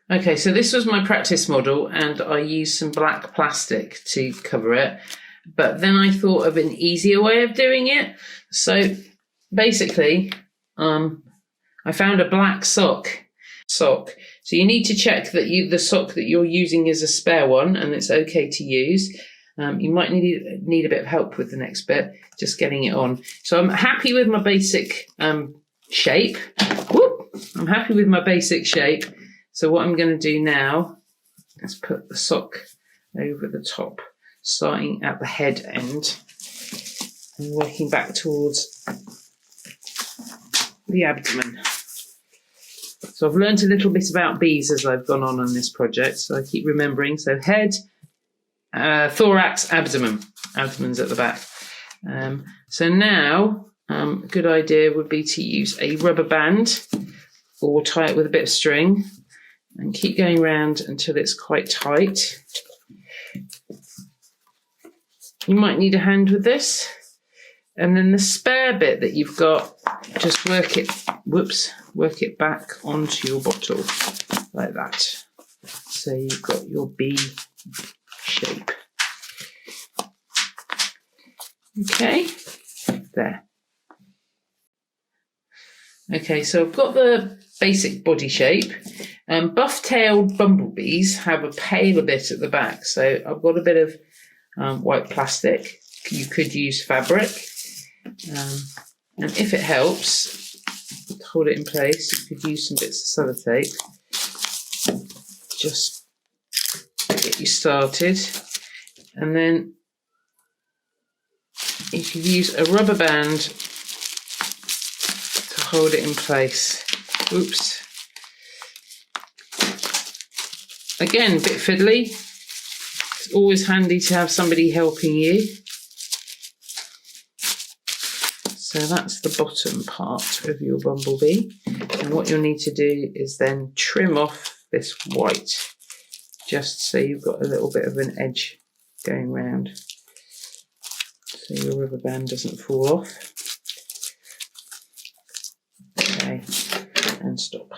Okay, so this was my practice model and I used some black plastic to cover it. But then I thought of an easier way of doing it. So basically, I found a black sock. So you need to check that the sock that you're using is a spare one and it's okay to use. You might need a bit of help with the next bit, just getting it on. So I'm happy with my basic shape. Whoop! I'm happy with my basic shape. So what I'm going to do now is put the sock over the top, starting at the head end and working back towards the abdomen. So I've learned a little bit about bees as I've gone on this project, so I keep remembering. So head, thorax, abdomen. Abdomen's at the back. So now a good idea would be to use a rubber band or tie it with a bit of string and keep going round until it's quite tight. You might need a hand with this. And then the spare bit that you've got, just work it back onto your bottle like that. So you've got your bee shape. Okay, there. Okay, so I've got the basic body shape. Buff-tailed bumblebees have a paler bit at the back, so I've got a bit of white plastic. You could use fabric, and if it helps to hold it in place, you could use some bits of sellotape just to get you started, and then you could use a rubber band to hold it in place. Oops. Again, a bit fiddly. It's always handy to have somebody helping you. So that's the bottom part of your bumblebee. And what you'll need to do is then trim off this white, just so you've got a little bit of an edge going round, so your rubber band doesn't fall off. Okay, and stop.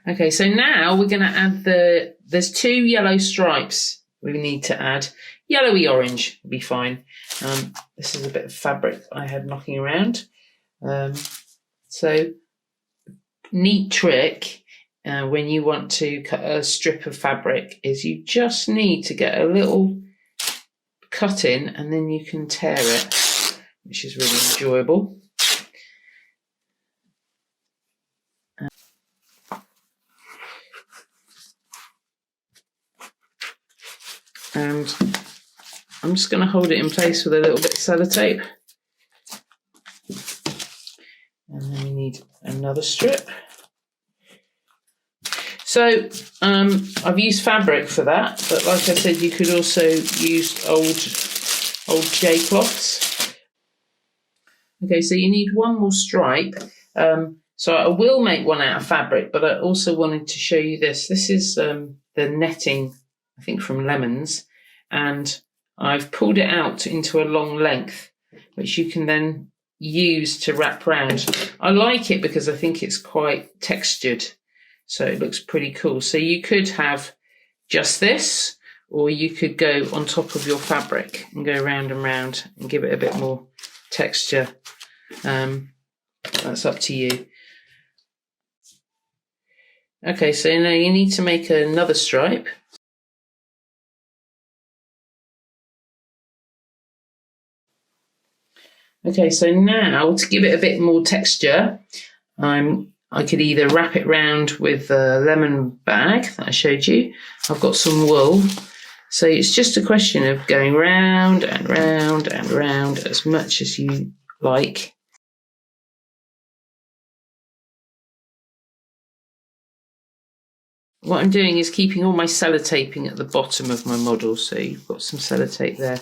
Okay, so now we're going to add there's 2 yellow stripes we need to add. Yellowy orange will be fine. This is a bit of fabric I had knocking around. So neat trick when you want to cut a strip of fabric is you just need to get a little cut in and then you can tear it, which is really enjoyable. And I'm just going to hold it in place with a little bit of sellotape. And then we need another strip. So I've used fabric for that, but like I said, you could also use old J cloths. Okay, so you need one more stripe. So I will make one out of fabric, but I also wanted to show you this. This is the netting, I think from lemons, and I've pulled it out into a long length, which you can then use to wrap round. I like it because I think it's quite textured, so it looks pretty cool. So you could have just this, or you could go on top of your fabric and go round and round and give it a bit more texture. That's up to you. Okay, so now you need to make another stripe. Okay, so now to give it a bit more texture, I could either wrap it round with the lemon bag that I showed you. I've got some wool. So it's just a question of going round and round and round as much as you like. What I'm doing is keeping all my sellotaping at the bottom of my model. So you've got some sellotape there,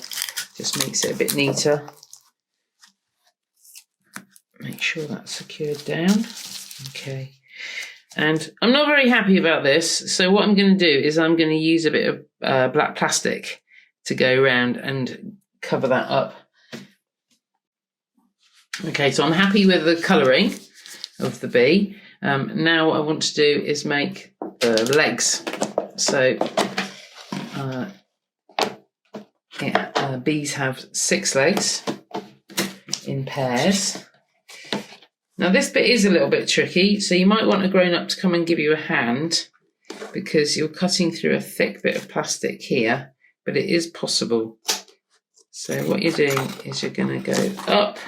just makes it a bit neater. Make sure that's secured down. Okay. And I'm not very happy about this. So what I'm going to do is I'm going to use a bit of black plastic to go around and cover that up. Okay, so I'm happy with the colouring of the bee. Now what I want to do is make the legs. So bees have 6 legs in pairs. Now this bit is a little bit tricky, so you might want a grown-up to come and give you a hand, because you're cutting through a thick bit of plastic here, but it is possible. So what you're doing is you're going to go up,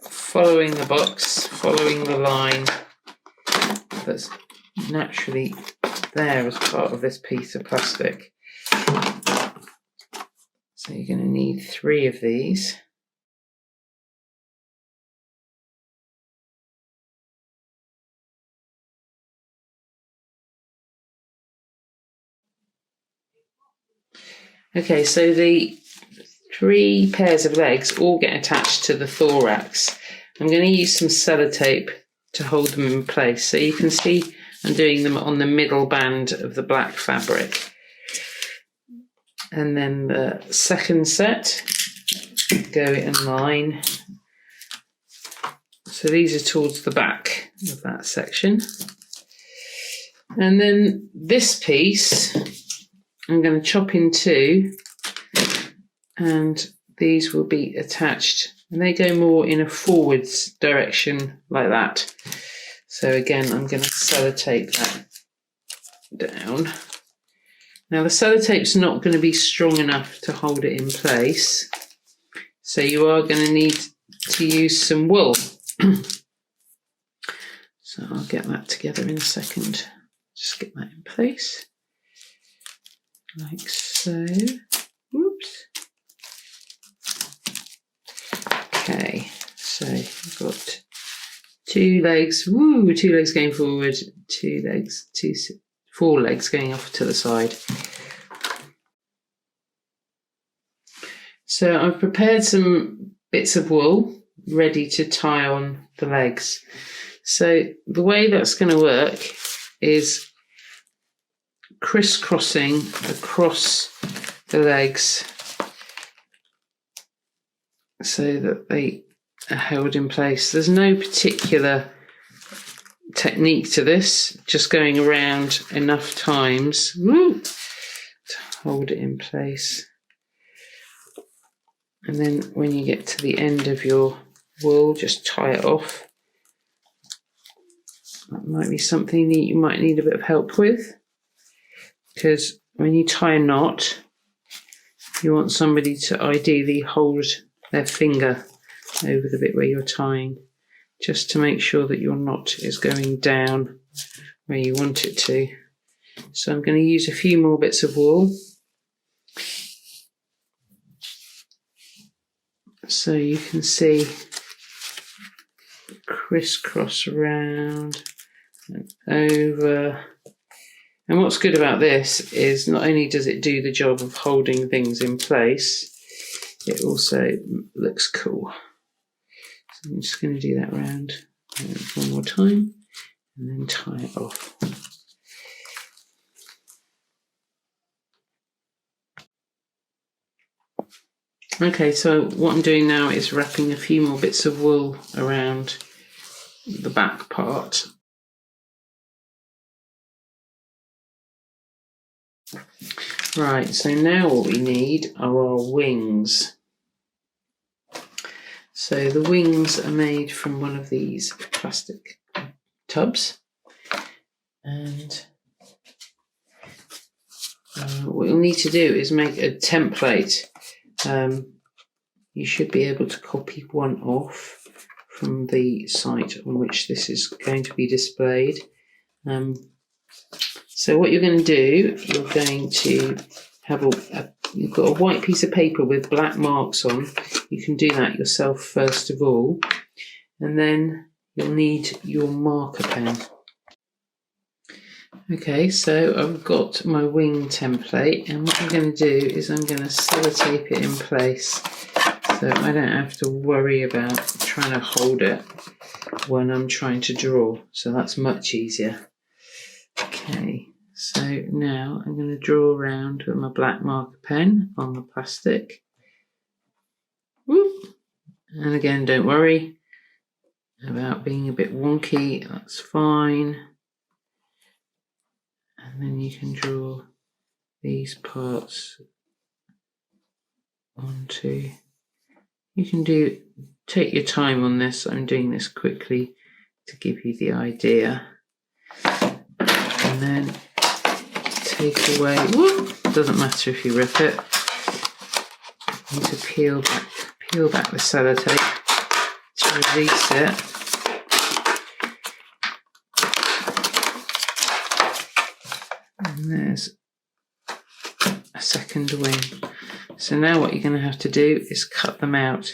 following the box, following the line that's naturally there as part of this piece of plastic. So you're going to need 3 of these. Okay, so the 3 pairs of legs all get attached to the thorax. I'm going to use some sellotape to hold them in place. So you can see I'm doing them on the middle band of the black fabric. And then the second set go in line. So these are towards the back of that section. And then this piece I'm going to chop in 2, and these will be attached, and they go more in a forwards direction like that. So again, I'm going to sellotape that down. Now the sellotape's not going to be strong enough to hold it in place, so you are going to need to use some wool. So I'll get that together in a second. Just get that in place. Like so. Whoops. Okay, so I've got 2 legs. Woo, 2 legs going forward, 2 legs, 4 legs going off to the side. So I've prepared some bits of wool ready to tie on the legs. So the way that's going to work is crisscrossing across the legs so that they are held in place. There's no particular technique to this, just going around enough times to hold it in place. And then when you get to the end of your wool, just tie it off. That might be something that you might need a bit of help with, because when you tie a knot, you want somebody to ideally hold their finger over the bit where you're tying, just to make sure that your knot is going down where you want it to. So I'm going to use a few more bits of wool. So you can see crisscross around and over. And what's good about this is not only does it do the job of holding things in place, it also looks cool. So I'm just going to do that round one more time and then tie it off. Okay, so what I'm doing now is wrapping a few more bits of wool around the back part. Right, so now what we need are our wings. So the wings are made from one of these plastic tubs, and what you'll need to do is make a template. You should be able to copy one off from the site on which this is going to be displayed. So what you're going to do, you're going to have you've got a white piece of paper with black marks on. You can do that yourself first of all, and then you'll need your marker pen. Okay, so I've got my wing template, and what I'm going to do is I'm going to sellotape it in place so I don't have to worry about trying to hold it when I'm trying to draw. So that's much easier. Okay, so now I'm going to draw around with my black marker pen on the plastic. Whoop. And again, don't worry about being a bit wonky, that's fine. And then you can draw these parts onto. You can take your time on this. I'm doing this quickly to give you the idea. And then take away, whoop, doesn't matter if you rip it. You need to peel back the sellotape to release it. And there's a second wing. So now what you're going to have to do is cut them out.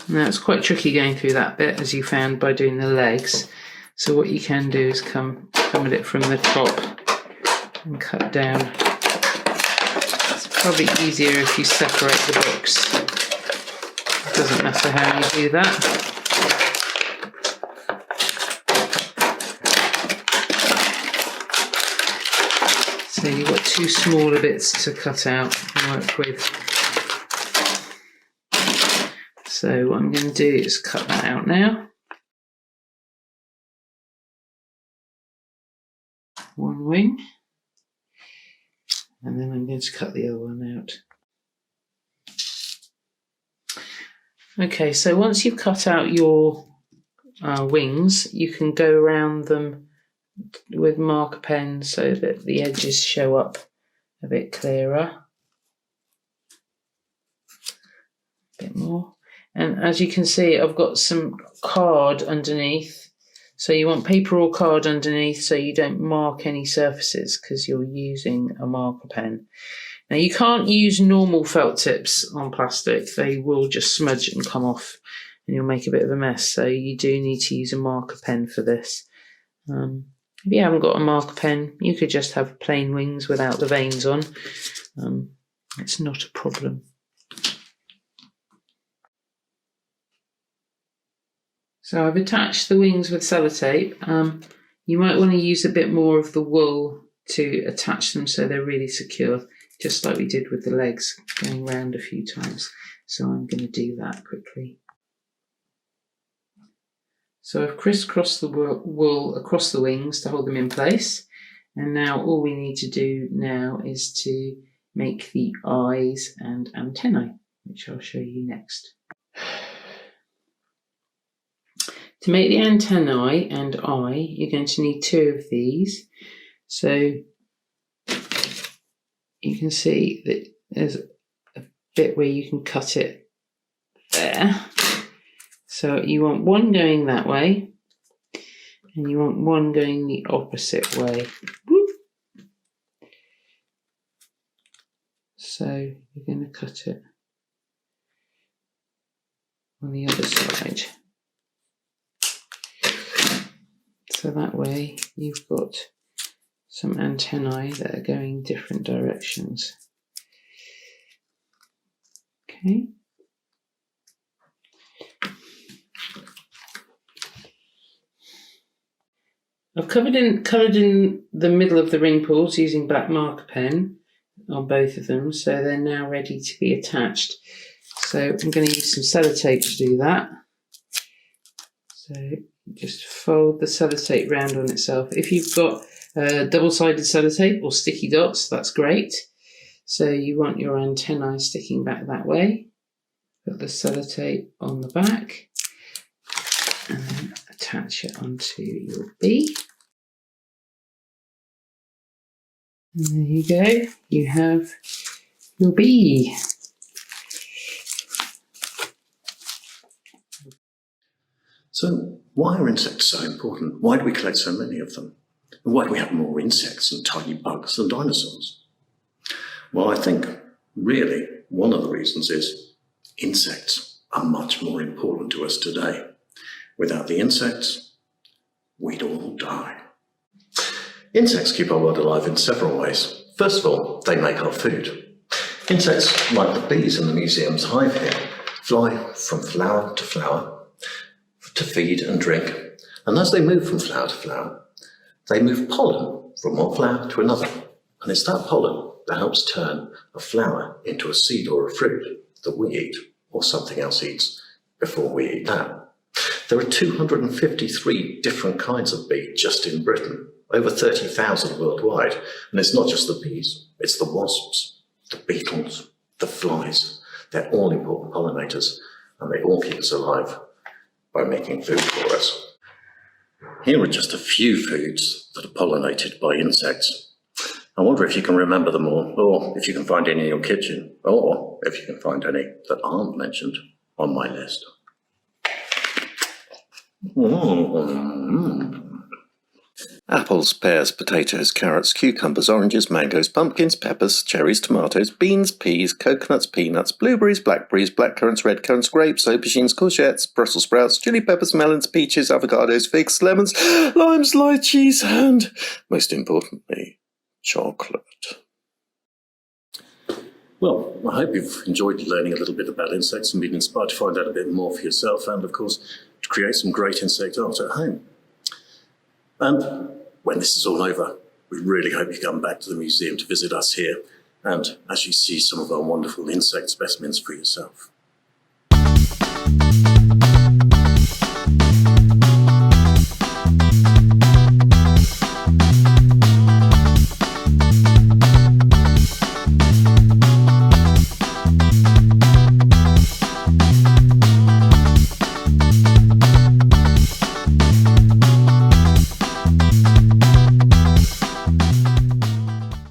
Now it's quite tricky going through that bit, as you found by doing the legs. So what you can do is come at it from the top and cut down. It's probably easier if you separate the books. It doesn't matter how you do that. So you've got two smaller bits to cut out and work with. So what I'm going to do is cut that out now. One wing. And then I'm going to cut the other one out. Okay, so once you've cut out your wings, you can go around them with marker pen so that the edges show up a bit clearer. A bit more. And as you can see, I've got some card underneath. So you want paper or card underneath so you don't mark any surfaces because you're using a marker pen. Now you can't use normal felt tips on plastic. They will just smudge and come off and you'll make a bit of a mess. So you do need to use a marker pen for this. If you haven't got a marker pen, you could just have plain wings without the veins on. It's not a problem. So I've attached the wings with sellotape. You might want to use a bit more of the wool to attach them so they're really secure, just like we did with the legs, going round a few times. So I'm going to do that quickly. So I've crisscrossed the wool across the wings to hold them in place. And now all we need to do now is to make the eyes and antennae, which I'll show you next. To make the antennae and eye, you're going to need two of these. So you can see that there's a bit where you can cut it there. So you want one going that way, and you want one going the opposite way. Whoop. So you're going to cut it on the other side. So that way you've got some antennae that are going different directions. Okay. I've coloured in the middle of the ring pulls using black marker pen on both of them, so they're now ready to be attached. So I'm going to use some sellotape to do that. So just fold the sellotape round on itself. If you've got double-sided sellotape or sticky dots, that's great. So you want your antennae sticking back that way. Put the sellotape on the back and then attach it onto your bee. And there you go, you have your bee. So why are insects so important? Why do we collect so many of them? And why do we have more insects and tiny bugs than dinosaurs? Well, I think really one of the reasons is insects are much more important to us today. Without the insects, we'd all die. Insects keep our world alive in several ways. First of all, they make our food. Insects, like the bees in the museum's hive here, fly from flower to flower to feed and drink, and as they move from flower to flower, they move pollen from one flower to another, and it's that pollen that helps turn a flower into a seed or a fruit that we eat, or something else eats, before we eat that. There are 253 different kinds of bee just in Britain, over 30,000 worldwide. And it's not just the bees, it's the wasps, the beetles, the flies. They're all important pollinators, and they all keep us alive by making food for us. Here are just a few foods that are pollinated by insects. I wonder if you can remember them all, or if you can find any in your kitchen, or if you can find any that aren't mentioned on my list. Apples, pears, potatoes, carrots, cucumbers, oranges, mangoes, pumpkins, peppers, cherries, tomatoes, beans, peas, coconuts, peanuts, blueberries, blackberries, blackcurrants, red currants, grapes, aubergines, courgettes, Brussels sprouts, chili peppers, melons, peaches, avocados, figs, lemons, limes, lychees, and, most importantly, chocolate. Well, I hope you've enjoyed learning a little bit about insects and been inspired to find out a bit more for yourself and, of course, to create some great insect art at home. And when this is all over, we really hope you come back to the museum to visit us here and actually see some of our wonderful insect specimens for yourself.